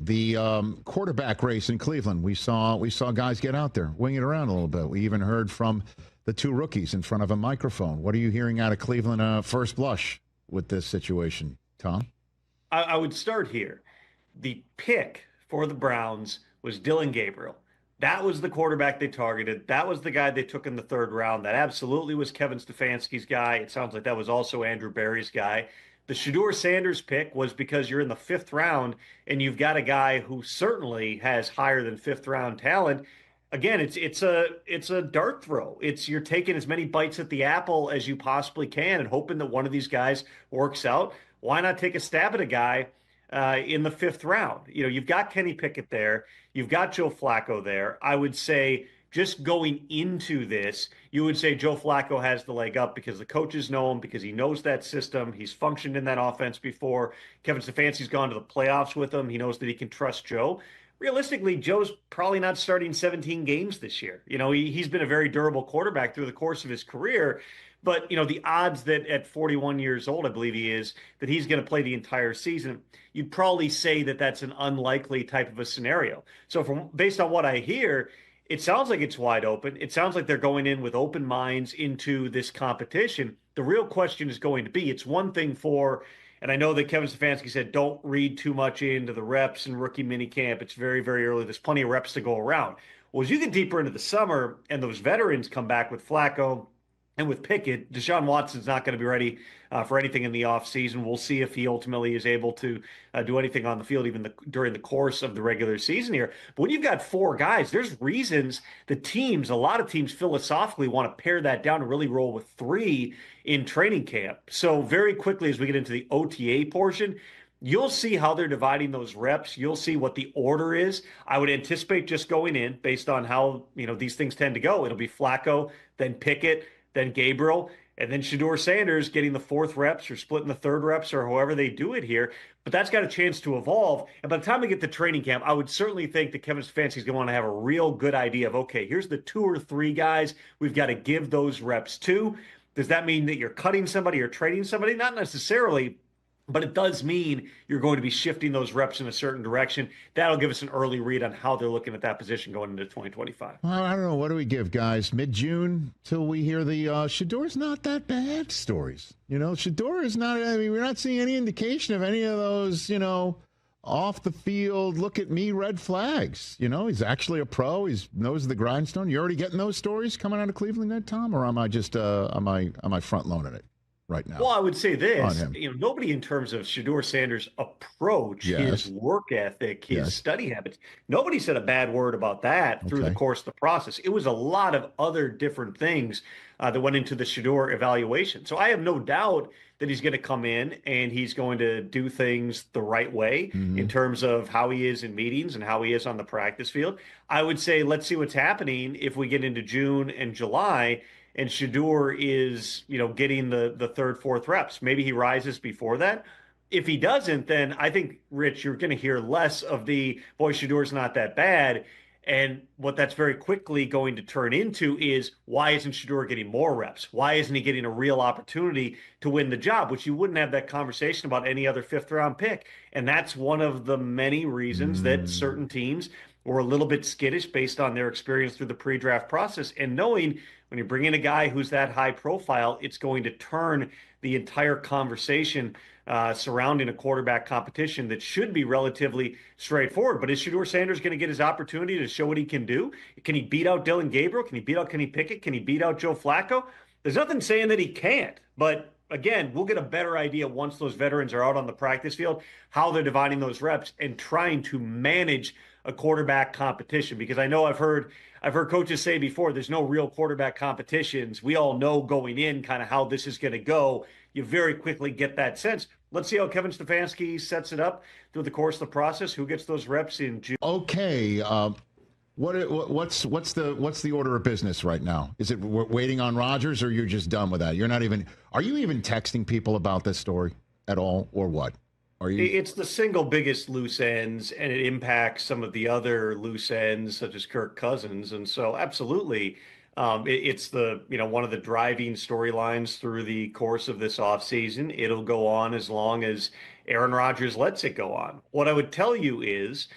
The quarterback race in Cleveland, we saw guys get out there, wing it around a little bit. We even heard from the two rookies in front of a microphone. What are you hearing out of Cleveland first blush with this situation, Tom? I would start here. The pick for the Browns was Dylan Gabriel. That was the quarterback they targeted. That was the guy they took in the third round. That absolutely was Kevin Stefanski's guy. It sounds like that was also Andrew Berry's guy. The Shedeur Sanders pick was because you're in the fifth round and you've got a guy who certainly has higher than fifth round talent. Again, it's a dart throw. It's you're taking as many bites at the apple as you possibly can and hoping that one of these guys works out. Why not take a stab at a guy in the fifth round? You know, you've got Kenny Pickett there. You've got Joe Flacco there. I would say just going into this, you would say Joe Flacco has the leg up because the coaches know him, because he knows that system. He's functioned in that offense before. Kevin Stefanski's gone to the playoffs with him. He knows that he can trust Joe. Realistically, Joe's probably not starting 17 games this year. You know, he's been a very durable quarterback through the course of his career. But, you know, the odds that at 41 years old, I believe he is, that he's going to play the entire season, you'd probably say that that's an unlikely type of a scenario. So based on what I hear, it sounds like it's wide open. It sounds like they're going in with open minds into this competition. The real question is going to be, it's one thing for, and I know that Kevin Stefanski said, don't read too much into the reps and rookie minicamp. It's very, very early. There's plenty of reps to go around. Well, as you get deeper into the summer and those veterans come back with Flacco and with Pickett, Deshaun Watson's not going to be ready for anything in the offseason. We'll see if he ultimately is able to do anything on the field even during the course of the regular season here. But when you've got four guys, there's reasons a lot of teams philosophically want to pare that down and really roll with three in training camp. So very quickly as we get into the OTA portion, you'll see how they're dividing those reps. You'll see what the order is. I would anticipate just going in based on how, you know, these things tend to go. It'll be Flacco, then Pickett, then Gabriel, and then Shedeur Sanders getting the fourth reps or splitting the third reps or however they do it here. But that's got a chance to evolve. And by the time we get to training camp, I would certainly think that Kevin Stefanski is going to want to have a real good idea of, okay, here's the two or three guys we've got to give those reps to. Does that mean that you're cutting somebody or trading somebody? Not necessarily. But it does mean you're going to be shifting those reps in a certain direction. That'll give us an early read on how they're looking at that position going into 2025. Well, I don't know. What do we give, guys? Mid-June till we hear the Shedeur's not that bad stories. You know, Shedeur is not, I mean, we're not seeing any indication of any of those, you know, off the field, look at me, red flags. You know, he's actually a pro. He knows the grindstone. You already getting those stories coming out of Cleveland, then, Tom? Or am I just, am I front-loading it right now? Well, I would say this, you know, nobody in terms of Shedeur Sanders' approach, his work ethic, his study habits, nobody said a bad word about that through the course of the process. It was a lot of other different things that went into the Shedeur evaluation. So I have no doubt that he's going to come in and he's going to do things the right way in terms of how he is in meetings and how he is on the practice field. I would say, let's see what's happening if we get into June and July and Shedeur is, you know, getting the third, fourth reps. Maybe he rises before that. If he doesn't, then I think, Rich, you're going to hear less of the, boy, Shedeur's not that bad. And what that's very quickly going to turn into is, why isn't Shedeur getting more reps? Why isn't he getting a real opportunity to win the job, which you wouldn't have that conversation about any other fifth-round pick. And that's one of the many reasons that certain teams were a little bit skittish based on their experience through the pre-draft process and knowing when you bring in a guy who's that high profile, it's going to turn the entire conversation surrounding a quarterback competition that should be relatively straightforward. But is Shedeur Sanders going to get his opportunity to show what he can do? Can he beat out Dylan Gabriel? Can he beat out Kenny Pickett? Can he beat out Joe Flacco? There's nothing saying that he can't, but again, we'll get a better idea once those veterans are out on the practice field, how they're dividing those reps and trying to manage a quarterback competition. Because I know I've heard coaches say before, there's no real quarterback competitions. We all know going in kind of how this is going to go. You very quickly get that sense. Let's see how Kevin Stefanski sets it up through the course of the process. Who gets those reps in June? Okay. What's the order of business right now? Is it waiting on Rodgers, or you're just done with that? Are you even texting people about this story at all, or what? It's the single biggest loose ends, and it impacts some of the other loose ends, such as Kirk Cousins. And so, absolutely, It's the, one of the driving storylines through the course of this offseason. It'll go on as long as Aaron Rodgers lets it go on. What I would tell you is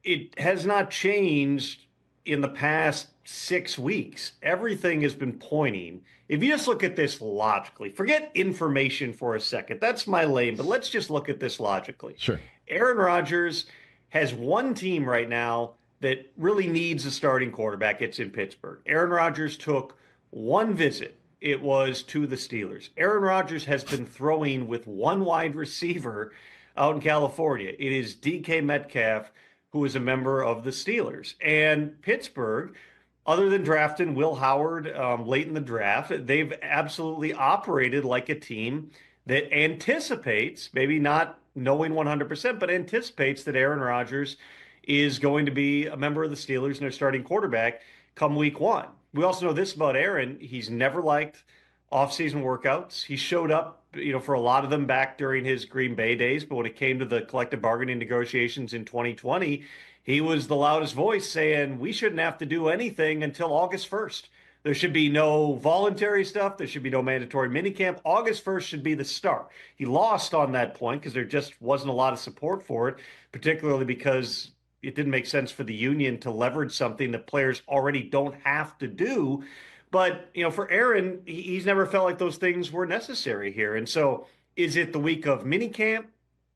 it has not changed in the past 6 weeks. Everything has been pointing. If you just look at this logically, forget information for a second. That's my lane, but let's just look at this logically. Sure. Aaron Rodgers has one team right now that really needs a starting quarterback. It's in Pittsburgh. Aaron Rodgers took one visit. It was to the Steelers. Aaron Rodgers has been throwing with one wide receiver out in California. It is DK Metcalf, who is a member of the Steelers. And Pittsburgh, other than drafting Will Howard late in the draft, they've absolutely operated like a team that anticipates, maybe not knowing 100%, but anticipates that Aaron Rodgers is going to be a member of the Steelers and their starting quarterback come week one. We also know this about Aaron. He's never liked off-season workouts. He showed up, for a lot of them back during his Green Bay days, but when it came to the collective bargaining negotiations in 2020, he was the loudest voice saying we shouldn't have to do anything until August 1st. There should be no voluntary stuff. There should be no mandatory minicamp. August 1st should be the start. He lost on that point because there just wasn't a lot of support for it, particularly because it didn't make sense for the union to leverage something that players already don't have to do. But, for Aaron, he's never felt like those things were necessary here. And so is it the week of minicamp?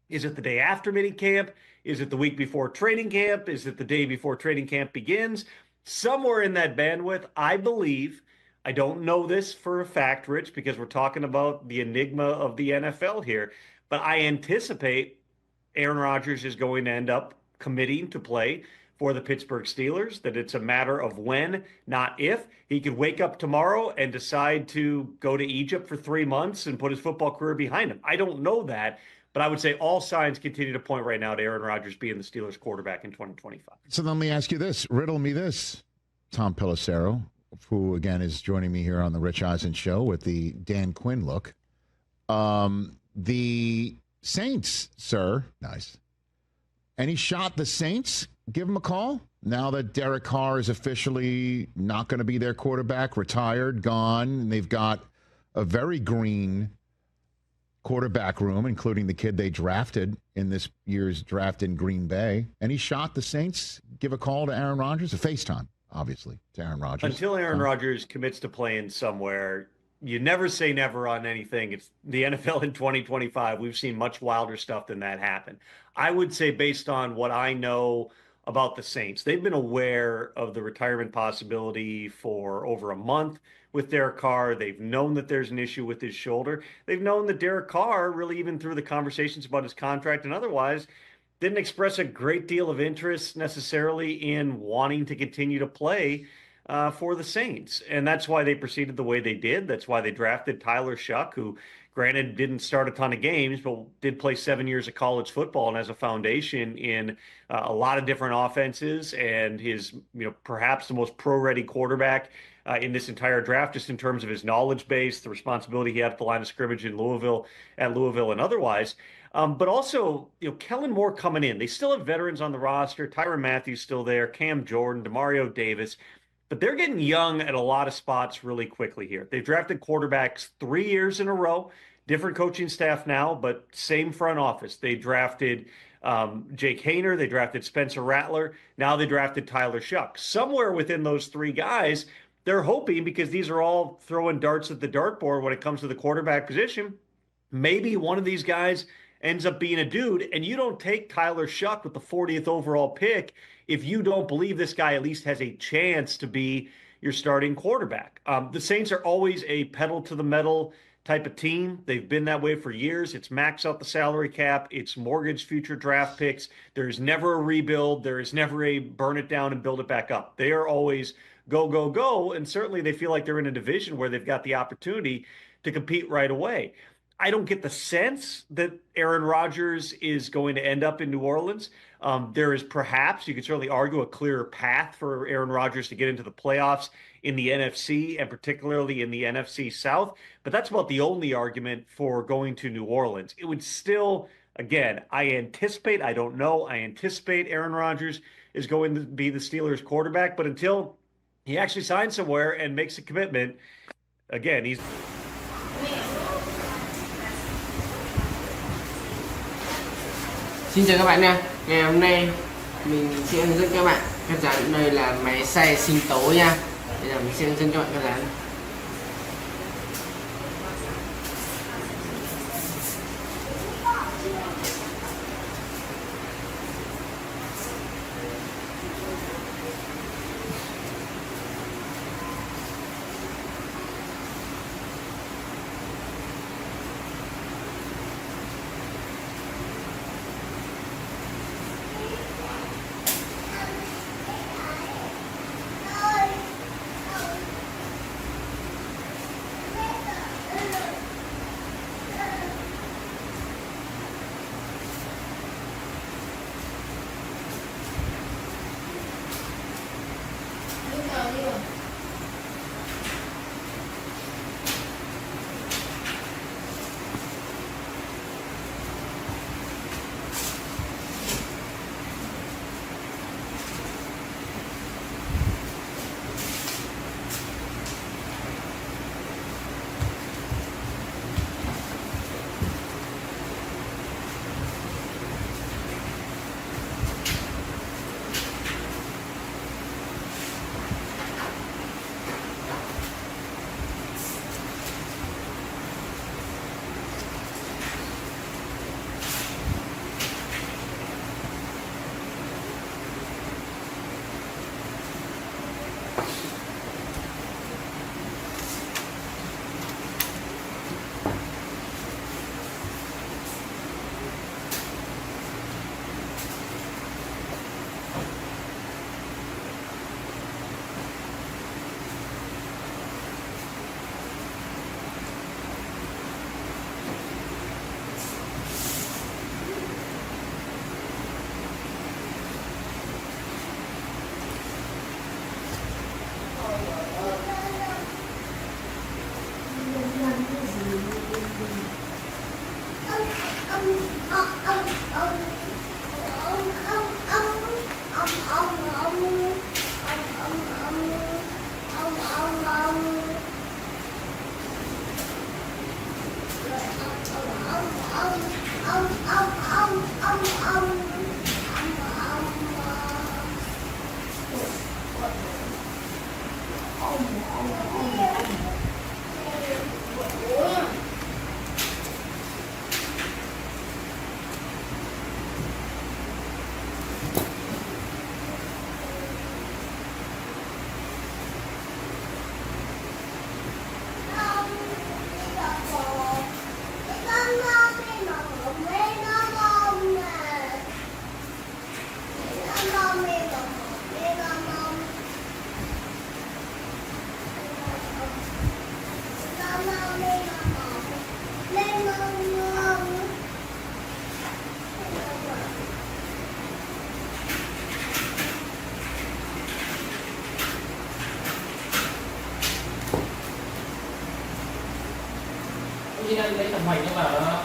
Is it the day after minicamp? Is it the week before training camp? Is it the day before training camp begins? Somewhere in that bandwidth, I believe. I don't know this for a fact, Rich, because we're talking about the enigma of the NFL here. But I anticipate Aaron Rodgers is going to end up committing to play for the Pittsburgh Steelers, that it's a matter of when, not if. He could wake up tomorrow and decide to go to Egypt for 3 months and put his football career behind him. I don't know that, but I would say all signs continue to point right now to Aaron Rodgers being the Steelers quarterback in 2025. So let me ask you this. Riddle me this, Tom Pelissero, who, again, is joining me here on the Rich Eisen Show with the Dan Quinn look. The Saints, sir, nice. Any shot the Saints give him a call now that Derek Carr is officially not going to be their quarterback, retired, gone, and they've got a very green quarterback room, including the kid they drafted in this year's draft in Green Bay. Any shot the Saints give a call to Aaron Rodgers? A FaceTime, obviously, to Aaron Rodgers. Until Aaron Rodgers commits to playing somewhere, you never say never on anything. It's the NFL in 2025. We've seen much wilder stuff than that happen. I would say, based on what I know about the Saints, they've been aware of the retirement possibility for over a month with Derek Carr. They've known that there's an issue with his shoulder. They've known that Derek Carr, really even through the conversations about his contract and otherwise, didn't express a great deal of interest necessarily in wanting to continue to play for the Saints. And that's why they proceeded the way they did. That's why they drafted Tyler Shuck, who, granted, didn't start a ton of games, but did play 7 years of college football and has a foundation in a lot of different offenses, and his, perhaps the most pro-ready quarterback in this entire draft, just in terms of his knowledge base, the responsibility he had at the line of scrimmage in Louisville and otherwise. But also, Kellen Moore coming in. They still have veterans on the roster. Tyrann Mathieu still there, Cam Jordan, Demario Davis. But they're getting young at a lot of spots really quickly here. They've drafted quarterbacks 3 years in a row, different coaching staff now, but same front office. They drafted Jake Haener. They drafted Spencer Rattler. Now they drafted Tyler Shuck. Somewhere within those three guys, they're hoping, because these are all throwing darts at the dartboard when it comes to the quarterback position, maybe one of these guys ends up being a dude, and you don't take Tyler Shuck with the 40th overall pick if you don't believe this guy at least has a chance to be your starting quarterback. The Saints are always a pedal to the metal type of team. They've been that way for years. It's max out the salary cap. It's mortgage future draft picks. There's never a rebuild. There is never a burn it down and build it back up. They are always go, go, go. And certainly they feel like they're in a division where they've got the opportunity to compete right away. I don't get the sense that Aaron Rodgers is going to end up in New Orleans. There is perhaps, you could certainly argue, a clearer path for Aaron Rodgers to get into the playoffs in the NFC, and particularly in the NFC South. But that's about the only argument for going to New Orleans. It would still, again, I anticipate Aaron Rodgers is going to be the Steelers quarterback. But until he actually signs somewhere and makes a commitment. Again, he's Xin chào các bạn nha. Ngày hôm nay mình sẽ hướng dẫn các bạn cắt rán. Đây là máy xay sinh tố nha. Bây giờ mình sẽ hướng dẫn các bạn cắt rán. Đi đây lấy tầm hoành nhưng mà